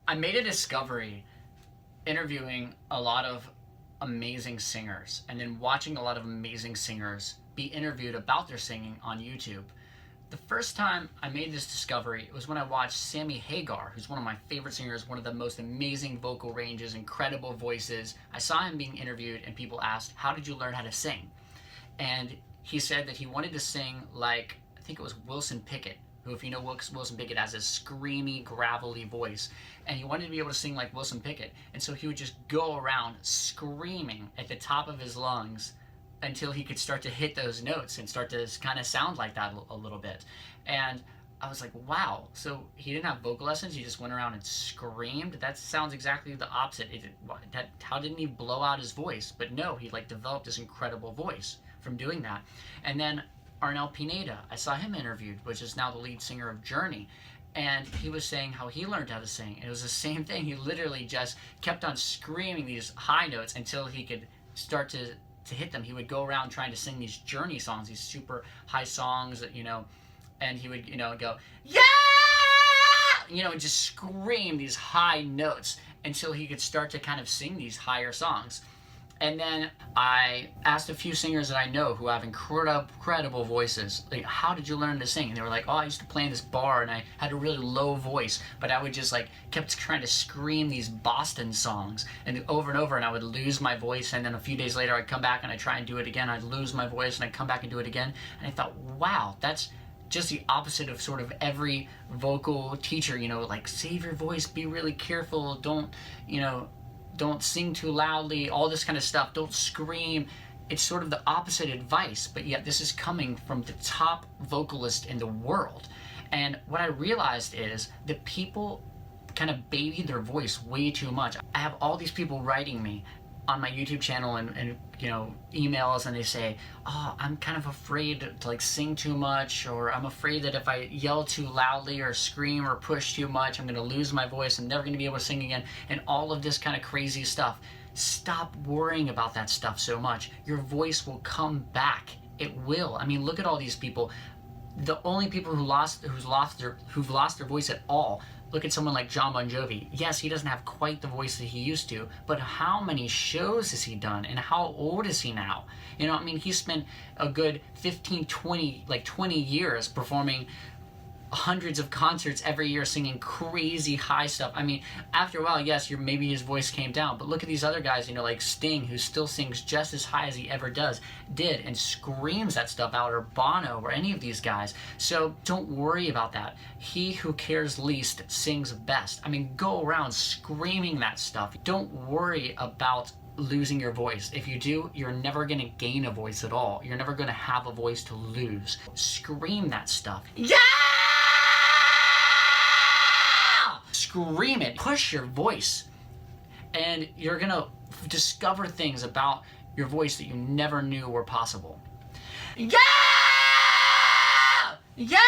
I made a discovery interviewing a lot of amazing singers and then watching a lot of amazing singers be interviewed about their singing on YouTube. The first time I made this discovery it was when I watched Sammy Hagar, who's one of my favorite singers, one of the most amazing vocal ranges, incredible voices. I saw him being interviewed and people asked, how did you learn how to sing? And he said that he wanted to sing like, I think it was Wilson Pickett, who, if you know Wilson Pickett, has a screamy, gravelly voice, and he wanted to be able to sing like Wilson Pickett, and so he would just go around screaming at the top of his lungs until he could start to hit those notes and start to kind of sound like that a little bit. And I was like, wow, so he didn't have vocal lessons, he just went around and screamed? That sounds exactly the opposite. How didn't he blow out his voice? But no, he like developed this incredible voice from doing that. And then Arnel Pineda, I saw him interviewed, which is now the lead singer of Journey, and he was saying how he learned how to sing. And it was the same thing. He literally just kept on screaming these high notes until he could start to hit them. He would go around trying to sing these Journey songs, these super high songs, and he would, go, yeah! And just scream these high notes until he could start to kind of sing these higher songs. And then I asked a few singers that I know who have incredible voices, like, how did you learn to sing? And they were like, oh, I used to play in this bar and I had a really low voice, but I would just kept trying to scream these Boston songs and over, and I would lose my voice, and then a few days later I'd come back and I'd try and do it again, I'd lose my voice and I'd come back and do it again. And I thought, wow, that's just the opposite of sort of every vocal teacher, like, save your voice, be really careful, don't sing too loudly, all this kind of stuff, don't scream. It's sort of the opposite advice, but yet this is coming from the top vocalist in the world. And what I realized is that people kind of baby their voice way too much. I have all these people writing me on my YouTube channel and emails, and they say, oh, I'm kind of afraid to sing too much, or I'm afraid that if I yell too loudly or scream or push too much, I'm going to lose my voice, I'm never going to be able to sing again, and all of this kind of crazy stuff. Stop worrying about that stuff so much. Your voice will come back. It will. I mean, look at all these people. The only people who've lost their voice at all, look at someone like Jon Bon Jovi. Yes, he doesn't have quite the voice that he used to, but how many shows has he done, and how old is he now? He spent a good 20 years performing hundreds of concerts every year, singing crazy high stuff. After a while, yes, maybe his voice came down, but look at these other guys, like Sting, who still sings just as high as he ever did, and screams that stuff out, or Bono, or any of these guys. So don't worry about that. He who cares least sings best. Go around screaming that stuff. Don't worry about losing your voice. If you do, you're never going to gain a voice at all. You're never going to have a voice to lose. Scream that stuff. Yeah! Scream it. Push your voice. And you're going to discover things about your voice that you never knew were possible. Yeah! Yeah!